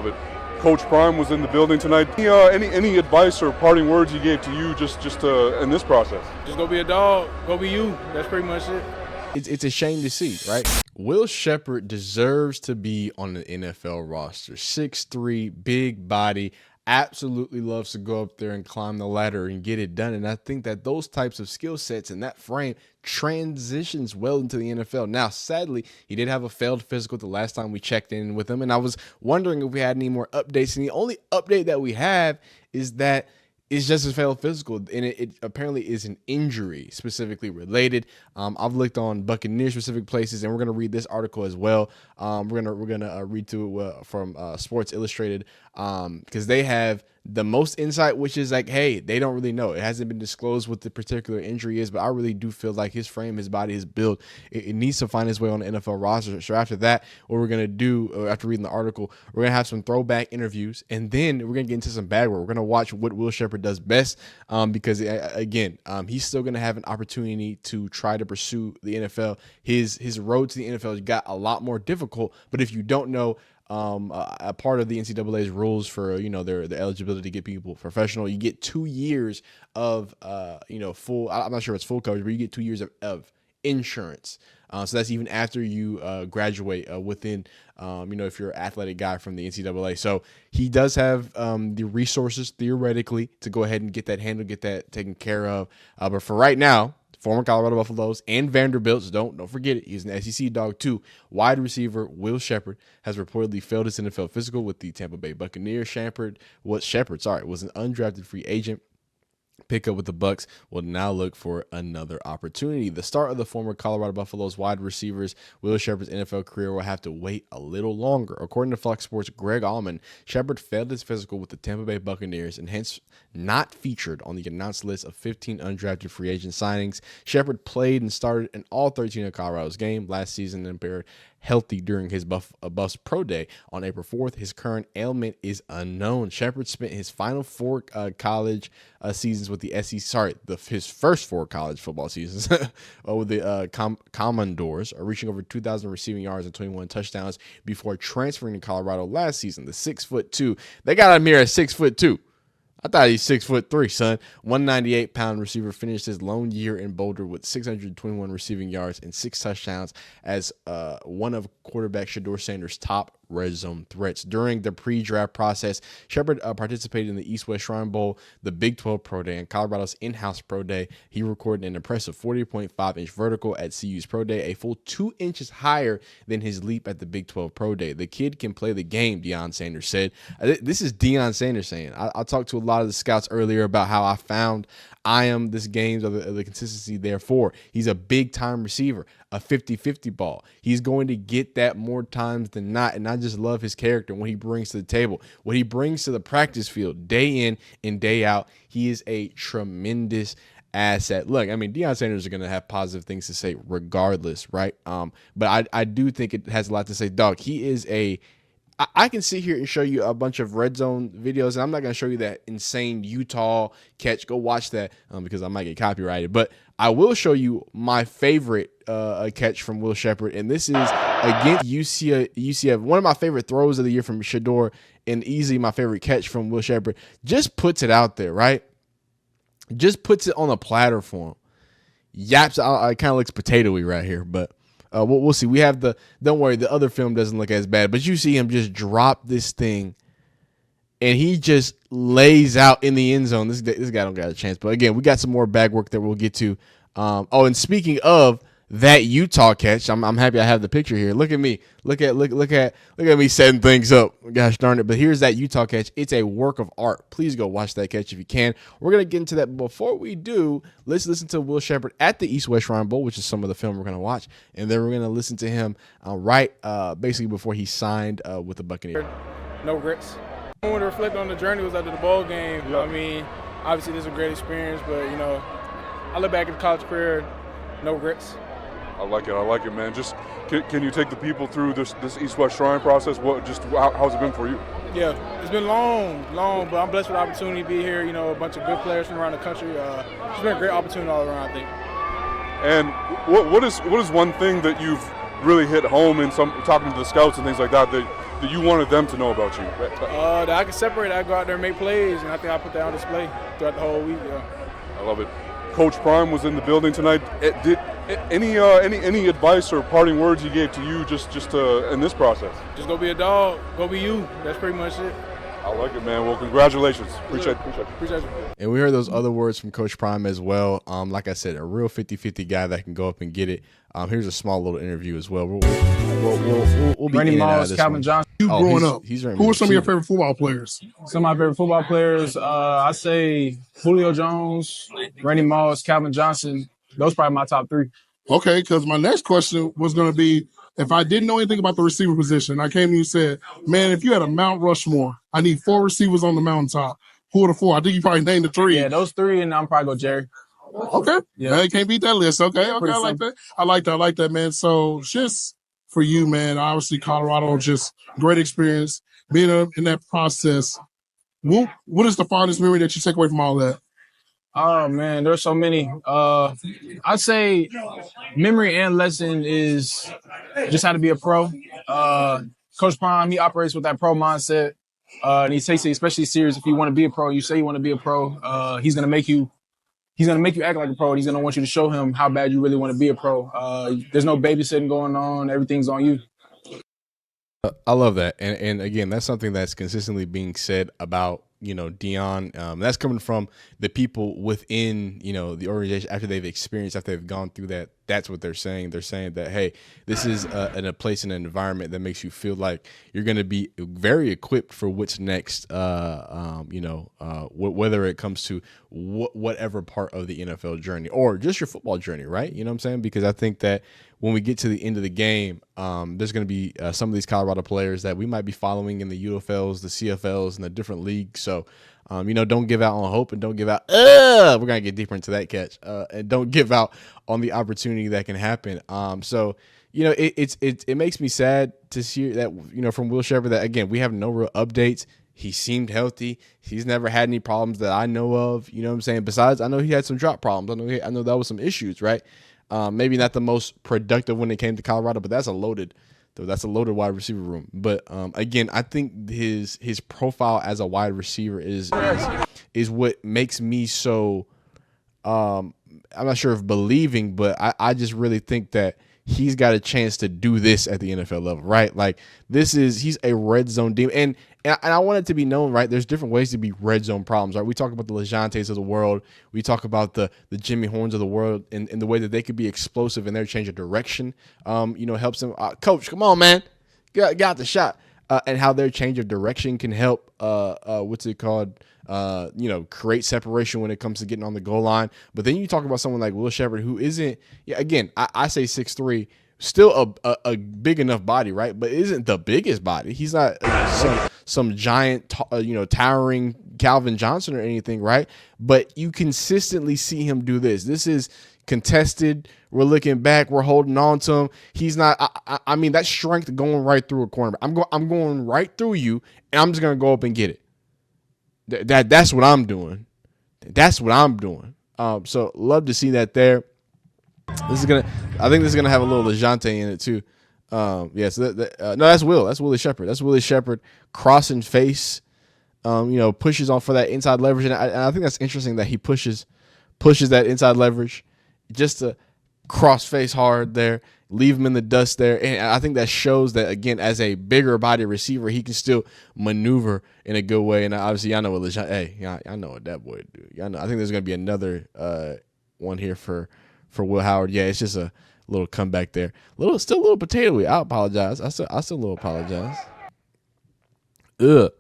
it. Coach Prime was in the building tonight. Any advice or parting words he gave to you just in this process? Just go be a dog. Go be you. That's pretty much it. It's a shame to see, right? Will Sheppard deserves to be on the NFL roster. 6'3", big body, absolutely loves to go up there and climb the ladder and get it done. And I think that those types of skill sets and that frame transitions well into the NFL. Now, sadly, he did have a failed physical the last time we checked in with him, and I was wondering if we had any more updates. And the only update that we have is that it's just a failed physical, and it apparently is an injury specifically related. I've looked on Buccaneers specific places, and we're gonna read this article as well. We're gonna read to it from Sports Illustrated because they have the most insight, which is like, hey, they don't really know. It hasn't been disclosed what the particular injury is, but I really do feel like his frame, his body, his build, it needs to find its way on the NFL roster. So after that, what we're going to do, after reading the article, we're going to have some throwback interviews, and then we're going to get into some bag work. We're going to watch what Will Sheppard does best because, again, he's still going to have an opportunity to try to pursue the NFL. His road to the NFL got a lot more difficult, but if you don't know, a part of the NCAA's rules for, their eligibility to get people professional, you get 2 years of, full, I'm not sure if it's full coverage, but you get 2 years of insurance. So that's even after you graduate within, if you're an athletic guy from the NCAA. So he does have the resources theoretically to go ahead and get that handled, get that taken care of. But for right now, former Colorado Buffaloes and Vanderbilts, don't forget it, he's an SEC dog too. Wide receiver Will Sheppard has reportedly failed his NFL physical with the Tampa Bay Buccaneers. Sheppard was an undrafted free agent. Pick up with the Bucs will now look for another opportunity. The start of the former Colorado Buffaloes wide receivers Will Sheppard's NFL career will have to wait a little longer. According to Fox Sports' Greg Allman, Sheppard failed his physical with the Tampa Bay Buccaneers and hence not featured on the announced list of 15 undrafted free agent signings. Sheppard played and started in all 13 of Colorado's games last season and appeared healthy during his Buffs Pro Day on April 4th. His current ailment is unknown. Sheppard spent his final 4 college seasons with the SEC. His first 4 college football seasons with the Commodores, reaching over 2,000 receiving yards and 21 touchdowns before transferring to Colorado last season. The 6'2", they got him here at 6'2". I thought he's 6'3", son. 198-pound receiver finished his lone year in Boulder with 621 receiving yards and 6 touchdowns as one of quarterback Shedeur Sanders' top red zone threats. During the pre-draft process, Sheppard participated in the East-West Shrine Bowl, the Big 12 Pro Day, and Colorado's in-house Pro Day. He recorded an impressive 40.5-inch vertical at CU's Pro Day, a full 2 inches higher than his leap at the Big 12 Pro Day. The kid can play the game, Deion Sanders said. This is Deion Sanders saying. I talked to a lot of the scouts earlier about how I found this game's of the consistency. Therefore, he's a big-time receiver, a 50-50 ball. He's going to get that more times than not, and I just love his character, what he brings to the table, what he brings to the practice field day in and day out. He is a tremendous asset. Look, I mean, Deion Sanders is going to have positive things to say regardless, right? But I do think it has a lot to say. Dog, he is I can sit here and show you a bunch of red zone videos, and I'm not going to show you that insane Utah catch. Go watch that because I might get copyrighted. But I will show you my favorite catch from Will Sheppard, and this is against UCF. One of my favorite throws of the year from Shedeur, and easily my favorite catch from Will Sheppard. Just puts it out there, right? Just puts it on a platter for him. Yaps, it kind of looks potatoey right here, but we'll see. We have don't worry, the other film doesn't look as bad, but you see him just drop this thing, and he just lays out in the end zone. This guy don't got a chance. But again, we got some more bag work that we'll get to. And speaking of that Utah catch, I'm happy I have the picture here. Look at me. Look at me setting things up. Gosh darn it. But here's that Utah catch. It's a work of art. Please go watch that catch if you can. We're going to get into that. Before we do, let's listen to Will Sheppard at the East-West Shrine Bowl, which is some of the film we're going to watch. And then we're going to listen to him basically before he signed with the Buccaneers. No regrets. I want to reflect on the journey was after the bowl game. Yeah. I mean, obviously this is a great experience, but, I look back at the college career, no regrets. I like it, man. Just can you take the people through this East-West Shrine process? How's it been for you? Yeah, it's been long, but I'm blessed with the opportunity to be here. A bunch of good players from around the country. It's been a great opportunity all around, I think. And what is one thing that you've really hit home in talking to the scouts and things like that that you wanted them to know about you? That I can separate. I go out there and make plays, and I think I put that on display throughout the whole week. Yeah. I love it. Coach Prime was in the building tonight. Did any advice or parting words he gave to you just in this process? Just go be a dog. Go be you. That's pretty much it. I like it, man. Well, congratulations. Appreciate you. And we heard those other words from Coach Prime as well. Like I said, a real 50-50 guy that can go up and get it. Here's a small little interview as well. We'll be Randy in and out of Moss, this Calvin one. Johnson. You growing up, who are some of your receiver. favorite football players? Some of my favorite football players, I say Julio Jones, Randy Moss, Calvin Johnson. Those probably my top three. Okay, because my next question was going to be, if I didn't know anything about the receiver position, I came to you and said, man, if you had a Mount Rushmore, I need 4 receivers on the mountaintop. Who are the 4? I think you probably named the 3. Yeah, those 3, and I'm probably go Jerry. Okay. Yeah. Man, can't beat that list. Okay. I like simple. that. I like that, man. So just for you, man, obviously Colorado, just great experience. Being in that process, what is the fondest memory that you take away from all that? Oh, man, there's so many. I'd say memory and lesson is just how to be a pro. Coach Prime, he operates with that pro mindset, and he takes it especially serious. If you want to be a pro, you say you want to be a pro, he's going to make you act like a pro, and he's going to want you to show him how bad you really want to be a pro. There's no babysitting going on. Everything's on you. I love that. And again, that's something that's consistently being said about, Deion. That's coming from the people within, the organization after they've gone through that. That's what they're saying. They're saying that, hey, this is in a place and an environment that makes you feel like you're going to be very equipped for what's next, whether it comes to whatever part of the NFL journey or just your football journey, right? You know what I'm saying? Because I think that when we get to the end of the game, there's going to be some of these Colorado players that we might be following in the UFLs, the CFLs, and the different leagues. So, don't give out on hope, and don't give out. We're going to get deeper into that catch, and don't give out on the opportunity that can happen. It makes me sad to see that, from Will Sheppard, that again, we have no real updates. He seemed healthy. He's never had any problems that I know of. You know what I'm saying? Besides, I know he had some drop problems. I know that was some issues, right? Maybe not the most productive when it came to Colorado, but that's a loaded wide receiver room. But again, I think his profile as a wide receiver is what makes me so. I'm not sure if believing, but I just really think that he's got a chance to do this at the NFL level, right? Like he's a red zone demon. And I want it to be known, right? There's different ways to be red zone problems, right? We talk about the LeJontes of the world. We talk about the Jimmy Horns of the world and the way that they could be explosive in their change of direction, helps them. Coach, come on, man. Got the shot. And how their change of direction can help, create separation when it comes to getting on the goal line. But then you talk about someone like Will Sheppard, who isn't, again, I say 6'3", still a big enough body, right? But isn't the biggest body. He's not some giant, towering Calvin Johnson or anything, right? But you consistently see him do this. This is contested. We're looking back. We're holding on to him. He's not. I mean, that strength going right through a cornerback. I'm going right through you, and I'm just gonna go up and get it. That's what I'm doing. That's what I'm doing. So love to see that there. I think this is gonna have a little LeJonte in it too. No, that's Will. That's Willie Sheppard. That's Willie Sheppard crossing face. Pushes on for that inside leverage, and I think that's interesting that he pushes that inside leverage just to cross face hard there, leave him in the dust there, and I think that shows that again, as a bigger body receiver, he can still maneuver in a good way. And obviously, I know what LeJonte. Hey, I know what that boy do. I think there's gonna be another one here for Will Howard. Yeah, it's just a little comeback there. Still a little potatoey. I apologize. I still a little apologize. Ugh.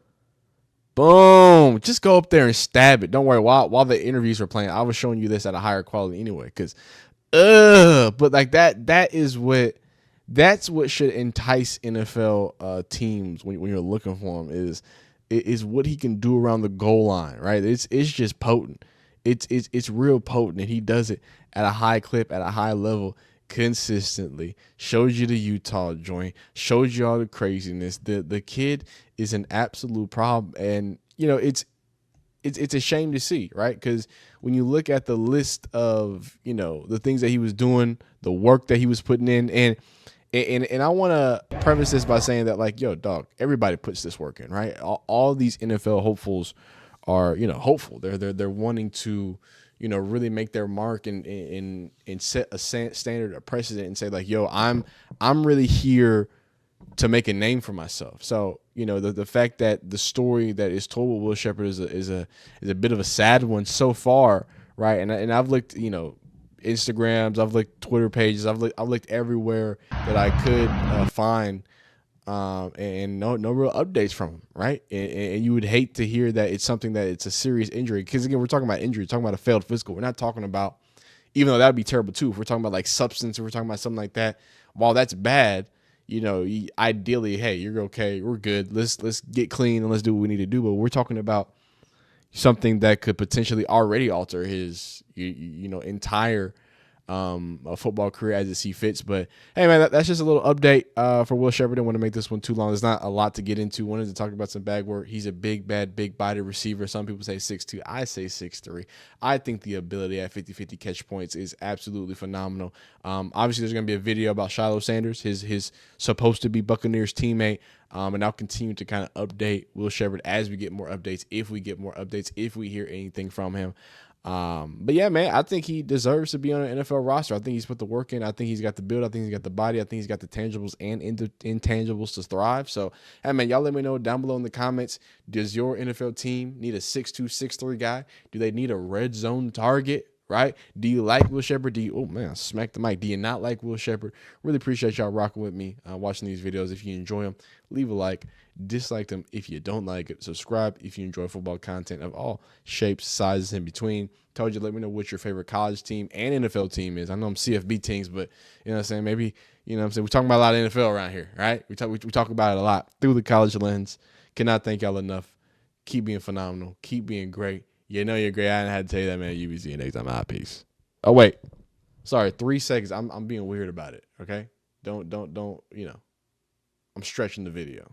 Boom. Just go up there and stab it. Don't worry. While the interviews were playing, I was showing you this at a higher quality anyway. Because, but like that's what should entice NFL teams when you're looking for him is what he can do around the goal line, right? It's just potent. It's real potent, and he does it at a high clip, at a high level, consistently. Shows you the Utah joint, shows you all the craziness. The kid is an absolute problem, and it's a shame to see, right? Because when you look at the list of the things that he was doing, the work that he was putting in, and And I want to preface this by saying that, like, yo, dog, everybody puts this work in, right? All these NFL hopefuls are, hopeful. They're wanting to, really make their mark and set a standard, a precedent, and say, like, yo, I'm really here to make a name for myself. So, the fact that the story that is told with Will Sheppard is a bit of a sad one so far, right? And I've looked, Instagrams, I've looked Twitter pages, I've looked everywhere that I could find, and no real updates from him, right? And you would hate to hear that it's something that it's a serious injury, because again, we're talking about injury, we're talking about a failed physical. We're not talking about, even though that would be terrible too, if we're talking about like substance, if we're talking about something like that, while that's bad, ideally, hey, you're okay, we're good, let's get clean and let's do what we need to do. But we're talking about something that could potentially already alter his entire football career as it see fits. But hey, man, that's just a little update for Will Sheppard. Didn't want to make this one too long. There's not a lot to get into. Wanted to talk about some bag work. He's a big, bad, big body receiver. Some people say 6'2". I say 6'3". I think the ability at 50-50 catch points is absolutely phenomenal. Obviously, there's going to be a video about Shiloh Sanders, his supposed to be Buccaneers teammate. And I'll continue to kind of update Will Sheppard as we get more updates, if we get more updates, if we hear anything from him. But yeah, man, I think he deserves to be on an NFL roster. I think he's put the work in. I think he's got the build. I think he's got the body. I think he's got the tangibles and intangibles to thrive. So, hey, man, y'all let me know down below in the comments. Does your NFL team need a 6'2", 6'3" guy? Do they need a red zone target? Right? Do you like Will Sheppard? Oh man, smack the mic. Do you not like Will Sheppard? Really appreciate y'all rocking with me, watching these videos. If you enjoy them, leave a like. Dislike them if you don't like it. Subscribe if you enjoy football content of all shapes, sizes, in between. Told you, let me know what your favorite college team and NFL team is. I know I'm CFB teams, but you know what I'm saying? Maybe, we're talking about a lot of NFL around here, right? We talk about it a lot through the college lens. Cannot thank y'all enough. Keep being phenomenal. Keep being great. You know you're great. I didn't have to tell you that, man. You be seeing next time. Peace. Oh wait, sorry. 3 seconds. I'm being weird about it. Okay. Don't. I'm stretching the video.